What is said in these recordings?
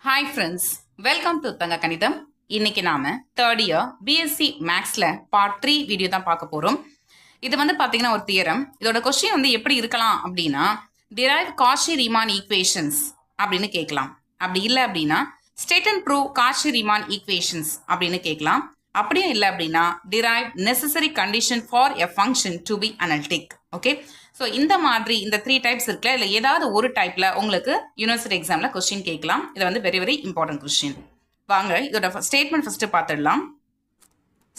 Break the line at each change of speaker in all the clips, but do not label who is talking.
Hi friends, welcome to தங்க கணிதம். இன்னைக்கு நாம தேர்ட் இயர் பிஎஸ்சி மேக்ஸ்ல பார்ட் 3 வீடியோ தான் பார்க்க போறோம். இது பார்த்தீங்கன்னா ஒரு தியரம். இதோட கொஸ்டின் எப்படி இருக்கலாம் அப்படின்னா, டிரைவ் காஷி-ரீமான் ஈக்குவேஷன்ஸ் அப்படின்னு கேட்கலாம். அப்படி இல்லை அப்படின்னா state and prove Cauchy Riemann equations அப்படின்னு கேட்கலாம். அப்படியே இல்லை அப்படின்னா derive necessary condition for a function to be analytic. Okay, so இந்த மாதிரி இந்த 3 டைப்ஸ் இருக்குல்ல, இல்லை ஏதாவது ஒரு டைப்ல உங்களுக்கு யூனிவர்சிட்டி எக்ஸாம்ல கொஸ்டின் கேட்கலாம். இது வெரி வெரி இம்பார்ட்டன்ட் கொஸ்டின். வாங்க இதோட ஸ்டேட்மெண்ட் ஃபர்ஸ்ட் பார்த்துடலாம்.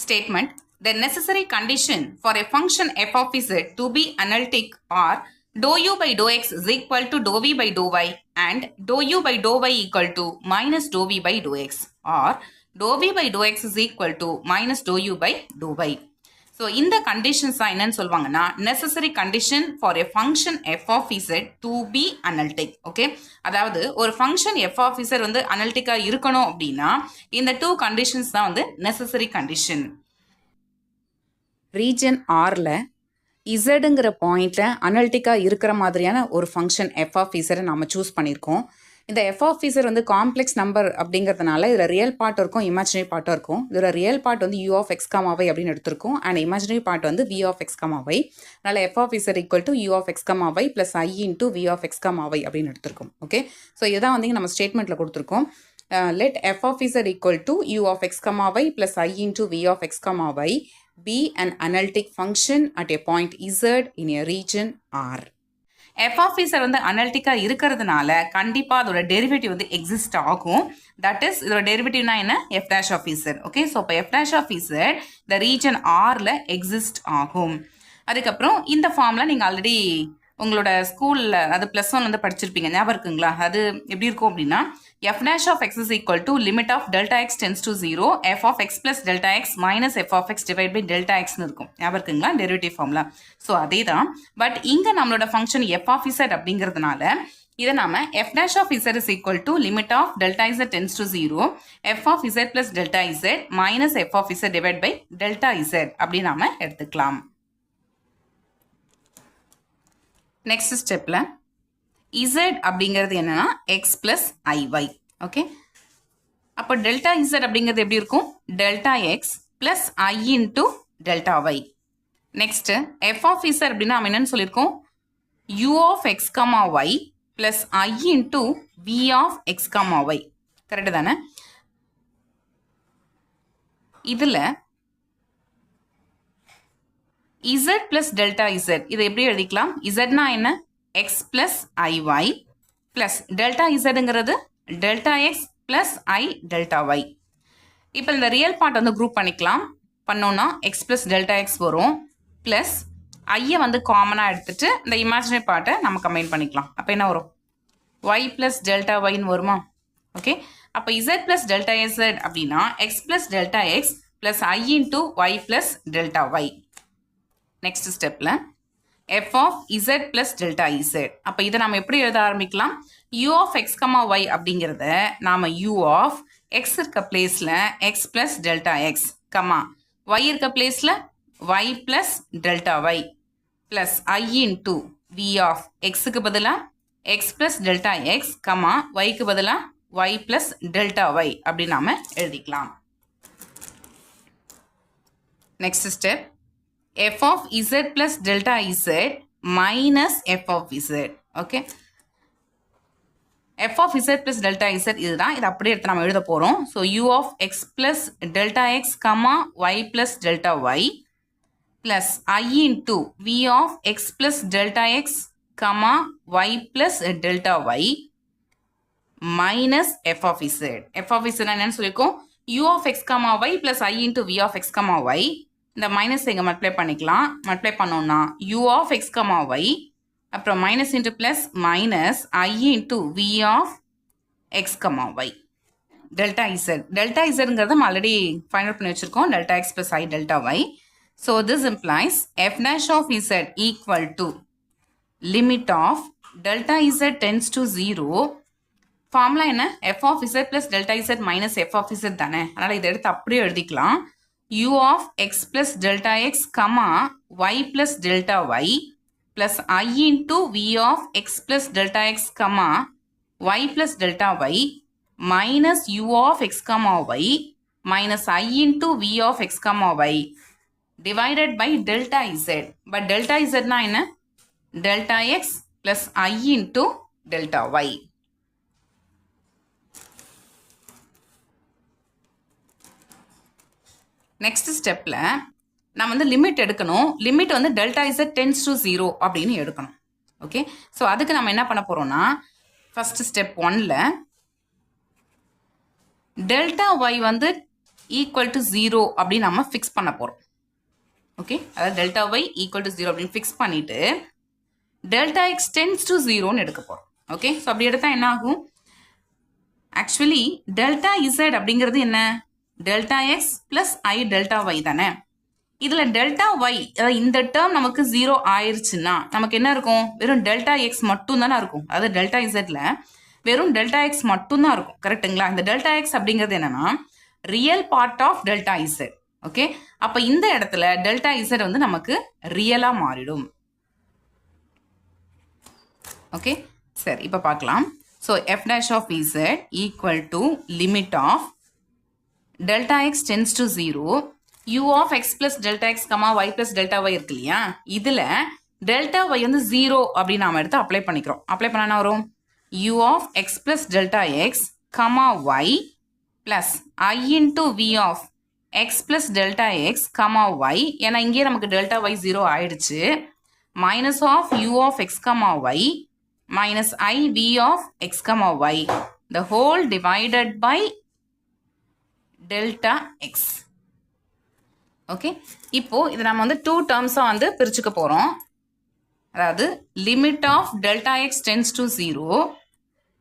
Statement: the necessary condition for a function f of z to be analytic are dou u by dou x is equal to dou v by dou y and dou u by dou y equal to minus dou v by dou x, or dou v by dou x is equal to minus dou u by dou y. So இந்த conditions தான் என்னன்னு சொல்லுவாங்கன்னா necessary condition for a function f of z to be analytic. Okay, அதாவது ஒரு function f of z அனலிட்டிக்காக இருக்கணும் அப்படின்னா இந்த 2 கண்டிஷன்ஸ் தான் நெசசரி கண்டிஷன். ரீஜன் ஆரில் இசடுங்கிற பாயிண்ட்ல அனலிட்டிக்காக இருக்கிற மாதிரியான ஒரு ஃபங்க்ஷன் எஃப் ஆஃப் இசடை நம்ம சூஸ் பண்ணியிருக்கோம். இந்த f of z complex number அப்படிங்கிறதுனால இதில் ரியல் பார்ட் இருக்கும், இமேஜினரி பார்ட்டும் இருக்கும். இதில் real part u of x காமாவை அப்படின்னு எடுத்திருக்கோம், and imaginary part v of x காமாவை. அதனால் f of z equal to u of x காமாவை plus i into v of x காமாவை அப்படின்னு எடுத்திருக்கோம். ஓகே, ஸோ இதுதான் நம்ம ஸ்டேட்மெண்ட்டில் கொடுத்துருக்கோம். let f of z equal to u of x comma y plus I into v of x comma y be an analytic function at a point z in a region R. f of z அனலிட்டிக்கா இருக்கிறதுனால கண்டிப்பா அதோட derivative exist ஆகும். That is இதோட டெரிவேட்டிவ்னா என்ன? f dash of z. Okay, so இப்போ f dash of z the region Rல exist ஆகும். அதுக்கப்புறம் இந்த ஃபார்ம்ல நீங்கள் ஆல்ரெடி உங்களோட ஸ்கூலில் அது +1 படிச்சிருப்பீங்க, ஞாபகம் இருக்குங்களா? அது எப்படி இருக்கும் அப்படின்னா f dash of x is equal to limit of delta x tends to 0 f of x plus delta x minus f of x divided by delta x இருக்கும், ஞாபகம் இருக்குங்களா? டெரிவேட்டிவ் ஃபார்ம்ல. ஸோ அதே தான், பட் இங்கே நம்மளோட ஃபங்க்ஷன் f of z அப்படிங்கிறதுனால இதை நாம f dash of z is equal to limit of delta z tends to 0 f of z plus delta z minus f of z divided by delta z அப்படி நாம எடுத்துக்கலாம். Next ஸ்டெப்ல z அப்படிங்கிறது என்னன்னா x plus iy. Okay, அப்போ delta z அப்படிங்கிறது எப்படி இருக்கும்? Delta x plus i into delta y. Next f of z அப்படின்னா நம்ம என்னன்னு சொல்லியிருக்கோம்? u of x comma y plus i into v of x comma y. Correct தானே? இதுல z plus delta z இதை எப்படி எழுதிக்கலாம்? zனா என்ன? x plus iy plus delta zங்கிறது delta x plus I delta y. இப்போ இந்த ரியல் பார்ட் குரூப் பண்ணிக்கலாம். பண்ணோம்னா x plus delta x வரும், ப்ளஸ் ஐயை காமனாக எடுத்துட்டு இந்த இமேஜினரி பார்ட்டை நம்ம கம்பைன் பண்ணிக்கலாம். அப்போ என்ன வரும்? y plus delta yன்னு வருமா? ஓகே, அப்போ z plus delta z அப்படின்னா x plus delta x plus I into y plus delta y. Next ஸ்டெப்ல f of z plus delta z. அப்போ இதை நம்ம எப்படி எழுத ஆரம்பிக்கலாம்? u of x, y அப்படிங்கிறத நாம u of x இருக்க பிளேஸ்ல x plus delta x, y இருக்க பிளேஸ்ல y plus delta y plus I into v of xக்கு பதிலா x plus delta x, yக்கு பதிலா y plus delta y அப்படி நாம எழுதிக்கலாம். Next step f of z plus delta z minus f of z. Okay, f of z plus delta z இதுதான். இது அப்படியே எடுத்து நம்ம எழுத போகிறோம். So u of x plus delta x, y plus delta y plus I into v of x plus delta x, y plus delta y minus f of z. f of z என்னன்னு சொல்லியிருக்கோம்? u of x, y plus I into v of x, y. இந்த minus இங்கே multiply பண்ணிக்கலாம். Multiply பண்ணோம்னா u of x, y அப்புறம் minus into plus minus I into v of x, y delta z. Delta zங்கிறத நம்ம already find out பண்ணி வச்சுருக்கோம், delta x plus I delta y. So this implies f dash of z equal to limit of delta z tends to 0. Formula என்ன? f of z plus delta z minus f of z தானே, அதனால் இதை எடுத்து அப்படியே எழுதிக்கலாம். u of x plus delta x, y plus delta y plus I into v of x plus delta x, y plus delta y minus u of x comma y minus I into v of x comma y divided by delta z. But delta z na என்ன? delta x plus I into delta y. Next ஸ்டெப்பில் நம்ம வந்து limit எடுக்கணும். Limit வந்து delta Z tense to 0 அப்படின்னு எடுக்கணும். Okay, so அதுக்கு நம்ம என்ன பண்ண போகிறோம்னா ஃபர்ஸ்ட் ஸ்டெப் 1ல் டெல்டா ஒய் வந்து ஈக்குவல் டு 0 அப்படின்னு நம்ம ஃபிக்ஸ் பண்ண போகிறோம். ஓகே, அதாவது டெல்டா ஒய் ஈக்குவல் டு 0 அப்படின்னு ஃபிக்ஸ் பண்ணிவிட்டு டெல்டா எக்ஸ் டென்ஸ் டு 0ன்னு எடுக்க போகிறோம். ஓகே, ஸோ அப்படி எடுத்தால் என்ன ஆகும்? ஆக்சுவலி டெல்டா இசட் அப்படிங்கிறது என்ன? டெல்டா எக்ஸ் பிளஸ் ஐ டெல்டா ஒய் தானே. இதில் டெல்டா ஒய் இந்த டேர்ம் நமக்கு 0 ஆயிடுச்சுன்னா நமக்கு என்ன இருக்கும்? வெறும் டெல்டா எக்ஸ் மட்டும் தானே இருக்கும். அதாவது டெல்டா இசட்ல வெறும் டெல்டா எக்ஸ் மட்டும் தான் இருக்கும். கரெக்டுங்களா? இந்த டெல்டா எக்ஸ் அப்படிங்கிறது என்னன்னா real part of delta z. Okay, அப்போ இந்த இடத்துல டெல்டா இசட் வந்து நமக்கு ரியலாக மாறிடும். ஓகே, சரி, இப்போ பார்க்கலாம். So f dash of z equal to limit of delta x tends to 0 u of x plus delta x comma y plus delta y இருக்கு இல்லையா? இதில் delta y வந்து 0 அப்படின்னு நாம் எடுத்து அப்ளை பண்ணிக்கிறோம். அப்ளை பண்ணா என்ன வரும்? u of x plus delta x comma y plus I into v of x plus delta x comma y, ஏன்னா இங்கே நமக்கு delta y 0 ஆயிடுச்சு, minus of u of x comma y minus I v of x comma y the whole divided by delta X. Okay, இப்போ இதை நம்ம வந்து 2 டேர்ம்ஸாக வந்து பிரிச்சுக்க போகிறோம். அதாவது limit of delta x tends to 0,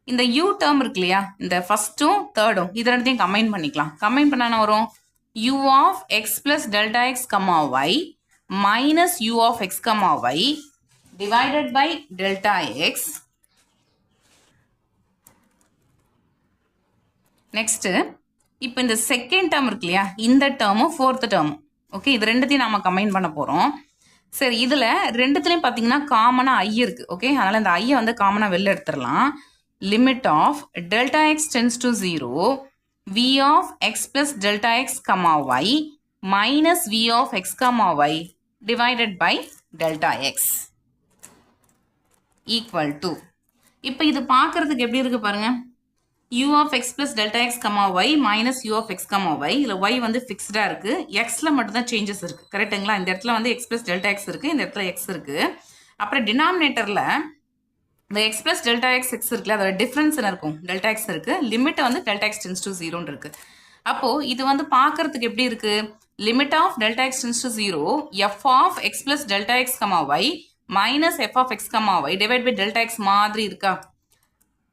இந்த யூ டேர்ம் இருக்கு இல்லையா, இந்த ஃபர்ஸ்ட்டும் தேர்டும் இது ரெண்டுத்தையும் கம்பைன் பண்ணிக்கலாம். கம்பைன் பண்ணால் வரும் u of x plus delta x comma y minus u of x comma y divided by delta x. Next இப்போ இந்த செகண்ட் டேர்ம் இருக்கு இல்லையா, இந்த டேர்மும் ஃபோர்த் டேர்மும். ஓகே, இது ரெண்டுத்தையும் நம்ம கம்பைன் பண்ண போகிறோம். சரி, இதில் ரெண்டுத்துலேயும் பார்த்தீங்கன்னா காமனாக ஐ இருக்குது. ஓகே, அதனால் இந்த ஐயை வந்து காமனாக வெளில எடுத்துடலாம். Limit of delta x tends to 0 v of x plus delta x comma y minus v of x comma y divided by delta x equal to, இப்போ இது பார்க்குறதுக்கு எப்படி இருக்குது பாருங்கள், u of x plus delta x comma y minus u of x comma y. இதில் y வந்து ஃபிக்ஸ்டாக இருக்குது, எக்ஸில் மட்டும்தான் சேஞ்சஸ் இருக்குது. கரெக்டுங்களா? இந்த இடத்துல வந்து x plus delta x இருக்குது, இந்த இடத்துல x இருக்குது. அப்புறம் டினாமினேட்டரில் இந்த x plus delta x இருக்குல்ல, அதோட டிஃப்ரென்ஸ் என்ன இருக்கும்? delta x இருக்குது. லிமிட்டை வந்து delta x tends to 0 இருக்குது. அப்போது இது வந்து பார்க்குறதுக்கு எப்படி இருக்குது? Limit of delta x tends to 0 f of x plus delta x comma y minus f of x comma y divided by delta x மாதிரி இருக்கா?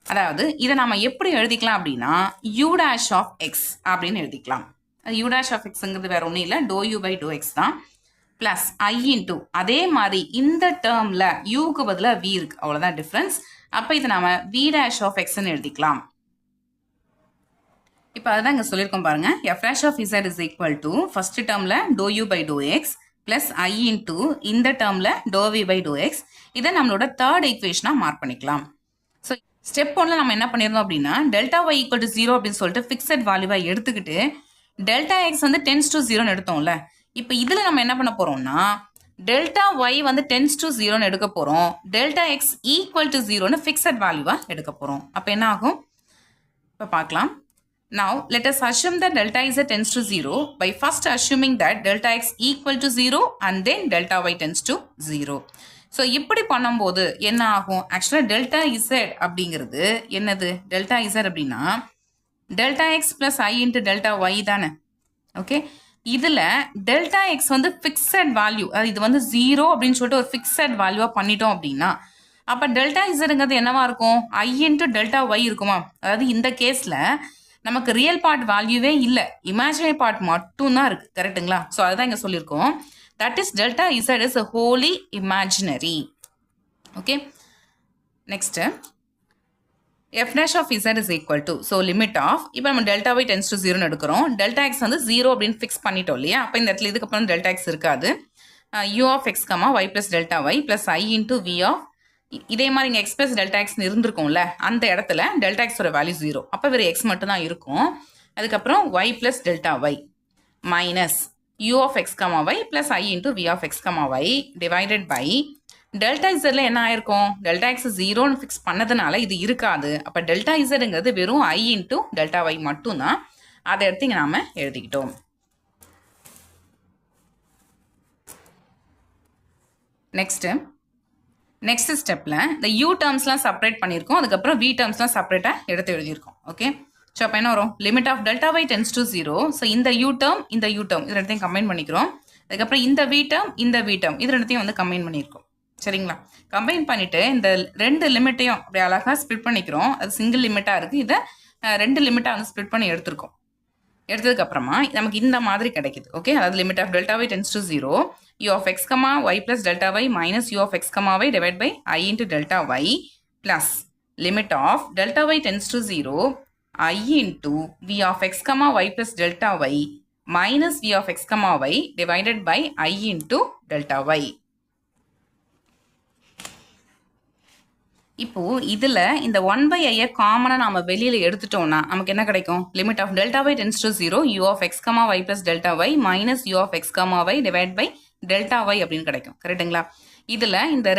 அதாவது இதை நம்ம எப்படி எழுதிக்கலாம் அப்படின்னா u dash of x அப்படின்னு எழுதிக்கலாம். u dash of xங்கிறது வேற ஒன்றும் இல்லை, do u by to x தான், பிளஸ் ஐ இன்டூ அதே மாதிரி இந்த டேர்மில் யூக்கு பதிலாக v இருக்கு, அவ்வளோதான் டிஃப்ரென்ஸ். அப்போ இதை நம்ம v dash of xன்னு எழுதிக்கலாம். இப்போ அதுதான் இங்கே சொல்லியிருக்கோம் பாருங்க, f dash of z is equal to first டேர்மில் doe u by to x plus i into இந்த டேர்மில் doe v by to x. இதை நம்மளோட தேர்ட் ஈக்குவேஷனாக மார்க் பண்ணிக்கலாம். ஸோ ஸ்டெப் 1ல நம்ம என்ன பண்ணியிருந்தோம் அப்படின்னா டெல்டா ஒய் ஈக்குவல் டு 0 அப்படின்னு சொல்லிட்டு ஃபிக்ஸட் வேல்யூவாக எடுத்துக்கிட்டு டெல்டா எக்ஸ் வந்து டென்ஸ் டு 0ன்னு எடுத்தோம்ல. இப்போ இதில் நம்ம என்ன பண்ண போகிறோம்னா டெல்டா ஒய் வந்து டென்ஸ் டு 0ன்னு எடுக்க போகிறோம், டெல்டா எக்ஸ் ஈக்குவல் டு 0ன்னு ஃபிக்ஸட் வேல்யூவாக எடுக்க போகிறோம். அப்போ என்ன ஆகும் இப்போ பார்க்கலாம். Now let us assume that delta z tends to 0 by first assuming that delta x equal to 0 and then delta y tends to 0. So இப்படி பண்ணும்போது என்ன ஆகும்? ஆக்சுவலாக டெல்டா இசட் அப்படிங்கிறது என்னது? டெல்டா இசட் அப்படின்னா டெல்டா எக்ஸ் ப்ளஸ் ஐ into delta Y தானே. Okay, இதில் டெல்டா எக்ஸ் வந்து ஃபிக்ஸட் வேல்யூ, அது இது வந்து 0 அப்படின்னு சொல்லிட்டு ஒரு ஃபிக்ஸட் வேல்யூவாக பண்ணிட்டோம் அப்படின்னா அப்போ டெல்டா இசட்ங்கிறது என்னவா இருக்கும்? ஐ இன்ட்டு டெல்டா ஒய் இருக்குமா? அதாவது இந்த கேஸில் நமக்கு ரியல் பார்ட் வேல்யூவே இல்லை, இமேஜினரி பார்ட் மட்டும்தான் இருக்குது. கரெக்டுங்களா? ஸோ அதுதான் இங்கே சொல்லியிருக்கோம். That is delta z is a wholly imaginary. Okay. Next, f dash of z is equal to, so limit of, இப்போ நம்ம delta y tends to 0 எடுக்கிறோம், delta x வந்து 0 அப்படின்னு ஃபிக்ஸ் பண்ணிட்டோம் இல்லையா? அப்போ இந்த இடத்துல இதுக்கப்புறம் delta x இருக்காது. u of x, y plus delta y plus I into v of இதே மாதிரி இங்கே எக்ஸ் ப்ளஸ் டெல்டா எக்ஸ்னு இருந்திருக்கும்ல, அந்த இடத்துல டெல்டா எக்ஸோட வேல்யூ 0. அப்போ வேறு எக்ஸ் மட்டும் தான் இருக்கும். அதுக்கப்புறம் y plus delta y minus u of x, y plus i into v of x, y divided by delta இசட்ல என்ன ஆயிருக்கும், டெல்டா எக்ஸ் 0ன்னு ஃபிக்ஸ் பண்ணதுனால இது இருக்காது. அப்போ டெல்டா இசட்ங்கிறது வெறும் i இன்ட்டு டெல்டா ஒய் மட்டும்தான். அதை எடுத்து இங்கே நாம் எழுதிக்கிட்டோம். நெக்ஸ்ட் ஸ்டெப்பில் இந்த u டேர்ம்ஸ்லாம் செப்பரேட் பண்ணியிருக்கோம். அதுக்கப்புறம் v டேர்ம்ஸ்லாம் செப்பரேட்டாக எடுத்து எழுதியிருக்கோம். ஓகே, ஸோ அப்போ என்ன வரும், limit of delta y tends to 0. So இந்த u டேர்ம் இந்த u டேர்ம் இது ரெண்டையும் கம்பைன் பண்ணிக்கிறோம். அதுக்கப்புறம் இந்த v டேர்ம் இந்த v டேர்ம் இது ரெண்டையும் வந்து கம்பைன் பண்ணியிருக்கோம். சரிங்களா, கம்பைன் பண்ணிவிட்டு இந்த ரெண்டு லிமிட்டையும் அப்படி அழகாக ஸ்ப்ளிட் பண்ணிக்கிறோம். அது சிங்கிள் லிமிட்டாக இருக்குது. இதை ரெண்டு லிமிட்டாக வந்து ஸ்ப்ளிட் பண்ணி எடுத்துருக்கோம். எடுத்ததுக்கப்புறமா நமக்கு இந்த மாதிரி கிடைக்குது. ஓகே, அதாவது limit of delta y tends to 0 u of x, y plus delta y minus u of x, y divided by i into delta y plus limit of delta y tends to 0 I into v of x, y plus delta y minus v of x, y divided by I into delta y. இப்போ இதில் இந்த 1/i காமனாக நாம் வெளியில் எடுத்துட்டோம்னா நமக்கு என்ன கிடைக்கும், limit of delta y tends to 0 u of x, y plus delta y minus u of x, y divided by delta y அப்படின்னு கிடைக்கும். கரெக்டுங்களா, இதில் இந்த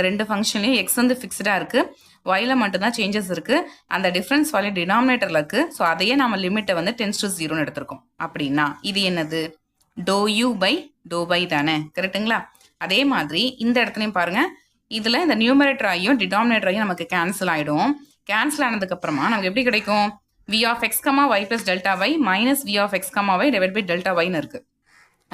ரெண்டு ஃபங்க்ஷன்லையும் எக்ஸ் வந்து ஃபிக்ஸ்டாக இருக்குது, ஒயில் மட்டும்தான் சேஞ்சஸ் இருக்குது. அந்த டிஃப்ரென்ஸ் வேல்யூ டினாமினேட்டரில் இருக்குது. ஸோ அதையே நம்ம லிமிட்டை வந்து டென்ஸ் டு 0ன்னு எடுத்திருக்கோம். அப்படின்னா இது என்னது, doh u by doh by தானே. கரெக்டுங்களா, அதே மாதிரி இந்த இடத்துலையும் பாருங்கள், இதில் இந்த நியூமரேட்டர் ஆகியும் டினாமினேட்டர் ஆகியும் நமக்கு கேன்சல் ஆகிடும். கேன்சல் ஆனதுக்கப்புறமா நமக்கு எப்படி கிடைக்கும், v of x, y plus delta y minus v of x, y divided by delta yன்னு இருக்குது.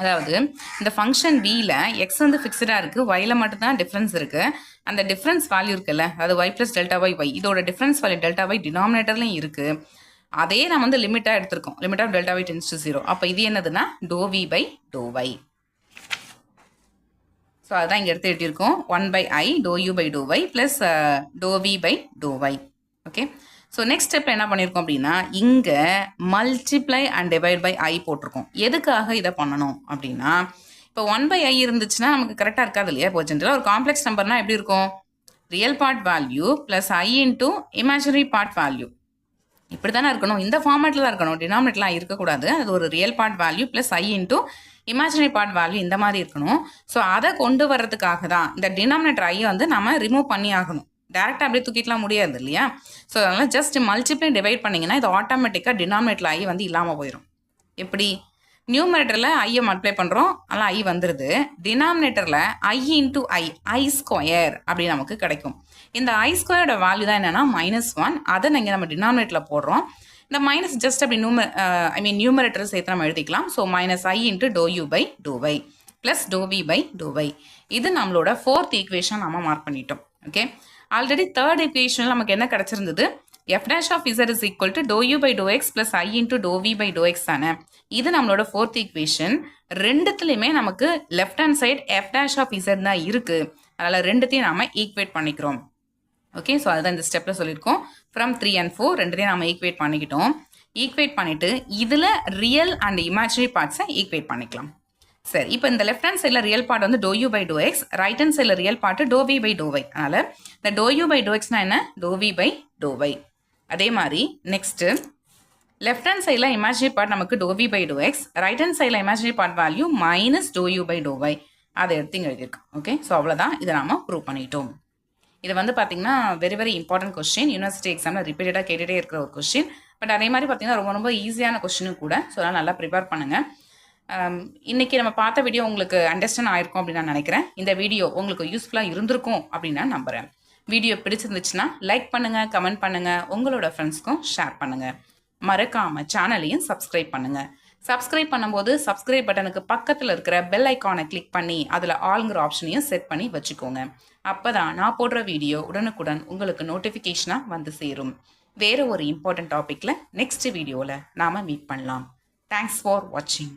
அதாவது இந்த ஃபங்க்ஷன் வியில் எக்ஸ் வந்து ஃபிக்ஸ்டாக இருக்குது, ஒயில் மட்டும்தான் டிஃப்ரென்ஸ் இருக்குது. அந்த டிஃப்ரென்ஸ் வேல்யூ இருக்குல்ல, அது y plus delta y, இதோட டிஃப்ரென்ஸ் வேல்யூ டெல்டா y டினாமினேட்டர்லையும் இருக்குது. அதே நம்ம வந்து லிமிட்டாக எடுத்திருக்கோம், limit of delta y tends to 0. அப்போ இது என்னதுன்னா doh v by doh y. So அதுதான் இங்கே எடுத்து எழுதியிருக்கோம், 1/i doh u by to y plus doh v by to y. Okay, so next ஸ்டெப்பில் என்ன பண்ணியிருக்கோம் அப்படின்னா, இங்கே multiply and divide by i போட்டிருக்கோம். எதுக்காக இதை பண்ணணும் அப்படின்னா, இப்போ 1/i இருந்துச்சுன்னா நமக்கு கரெக்டாக இருக்காது இல்லையா. இப்போ ஜென்ரலாக ஒரு காம்ப்ளெக்ஸ் நம்பர்னால் எப்படி இருக்கும், ரியல் பார்ட் வேல்யூ ப்ளஸ் ஐ இன்ட்டு இமேஜினரி பார்ட் வேல்யூ இப்படி தானே இருக்கணும். இந்த ஃபார்மேட்டில் தான் இருக்கணும், டினாமினேட்லாம் இருக்கக்கூடாது. அது ஒரு ரியல் பார்ட் வேல்யூ ப்ளஸ் ஐ இன்ட்டு இமேஜினரி பார்ட் வேல்யூ இந்த மாதிரி இருக்கணும். ஸோ அதை கொண்டு வர்றதுக்காக தான் இந்த டினாமினேட்டர் ஐயை வந்து நம்ம ரிமூவ் பண்ணி ஆகணும். டேரெக்டாக அப்படியே தூக்கிட்டலாம் முடியாது இல்லையா. ஸோ அதனால் ஜஸ்ட் மல்டிப்ளை டிவைட் பண்ணிங்கன்னா இது ஆட்டோமேட்டிக்காக டினாமினேட்டரில் ஐ வந்து இல்லாமல் போயிடும். எப்படி, நியூமரேட்டரில் ஐயை மல்டிப்ளை பண்ணுறோம், அதனால் ஐ வந்துடுது. டினாமினேட்டரில் ஐ இன்ட்டு ஐ ஸ்கொயர் அப்படி நமக்கு கிடைக்கும். இந்த ஐ ஸ்கொயரோட வேல்யூ தான் என்னென்னா -1. அதை நீங்கள் நம்ம டினாமினேட்டரில் போடுறோம். இந்த மைனஸ் ஜஸ்ட் அப்படி நியூமரேட்டர் சேர்த்து நம்ம எழுதிக்கலாம். So -i into doh u by to y plus doh v by to y. இது நம்மளோட 4th ஈக்குவேஷன் நம்ம மார்க் பண்ணிட்டோம். ஓகே, ஆல்ரெடி 3rd ஈக்குவேஷனில் நமக்கு என்ன கிடச்சிருந்தது, f dash of z is equal to dou u by dou x plus I into dou v by dou x தானே. இது நம்மளோட 4th ஈக்குவேஷன். ரெண்டுத்துலையுமே நமக்கு left hand side f dash of z தான் இருக்குது. அதனால் ரெண்டுத்தையும் நாம் ஈக்குவேட் பண்ணிக்கிறோம். ஓகே, ஸோ அதுதான் இந்த ஸ்டெப்பில் சொல்லியிருக்கோம். ஃப்ரம் 3 and 4 ரெண்டுத்தையும் நம்ம ஈக்குவேட் பண்ணிக்கிட்டோம். ஈக்குவேட் பண்ணிவிட்டு இதில் ரியல் அண்ட் இமேஜினரி பார்ட்ஸை ஈக்குவேட் பண்ணிக்கலாம். சரி, இப்போ இந்த லெஃப்ட் ஹேண்ட் சைடில் ரியல் பார்ட் வந்து doe u by to x, right hand சைடில் real part doe v by to y. அதனால் இந்த டோ யூ பை டோ எக்ஸ்னால் என்ன, doe v by to y. அதே மாதிரி நெக்ஸ்ட்டு லெஃப்ட் ஹேண்ட் சைடில் இமேஜினரி பார்ட் நமக்கு doe v by to x, right hand சைடில் imaginary part value minus doe u by to y. அதை எடுத்து இங்கே எழுதியிருக்கோம். ஓகே, ஸோ அவ்வளோதான், இதை நாம் ப்ரூவ் பண்ணிட்டோம். இது வந்து பார்த்தீங்கன்னா வெரி இம்பார்ட்டன்ட் கொஸ்டின், யூனிவர்சிட்டி எக்ஸாமில் ரிப்பீட்டடாக கேட்டுகிட்டே இருக்கிற ஒரு கொஸ்டின். பட் அதே மாதிரி பார்த்தீங்கன்னா ரொம்ப ஈஸியான கொஸ்டினும் கூட. ஸோ அதனால் நல்லா ப்ரிப்பேர் பண்ணுங்கள். இன்றைக்கி நம்ம பார்த்த வீடியோ உங்களுக்கு அண்டர்ஸ்டாண்ட் ஆயிருக்கும் அப்படின்னு நான் நினைக்கிறேன். இந்த வீடியோ உங்களுக்கு யூஸ்ஃபுல்லாக இருந்திருக்கும் அப்படின்னு நான் நம்புகிறேன். வீடியோ பிடிச்சிருந்துச்சுன்னா லைக் பண்ணுங்கள், கமெண்ட் பண்ணுங்கள், உங்களோட ஃப்ரெண்ட்ஸ்க்கும் ஷேர் பண்ணுங்கள். மறக்காமல் சேனலையும் சப்ஸ்கிரைப் பண்ணுங்கள். சப்ஸ்கிரைப் பண்ணும்போது சப்ஸ்கிரைப் பட்டனுக்கு பக்கத்தில் இருக்கிற பெல் ஐக்கானை கிளிக் பண்ணி அதில் ஆளுங்கிற ஆப்ஷனையும் செட் பண்ணி வச்சுக்கோங்க. அப்போ தான் நான் போடுற வீடியோ உடனுக்குடன் உங்களுக்கு நோட்டிஃபிகேஷனாக வந்து சேரும். வேறு ஒரு இம்பார்ட்டன்ட் டாப்பிக்கில் நெக்ஸ்ட் வீடியோவில் நாம் மீட் பண்ணலாம். தேங்க்ஸ் ஃபார் வாட்சிங்.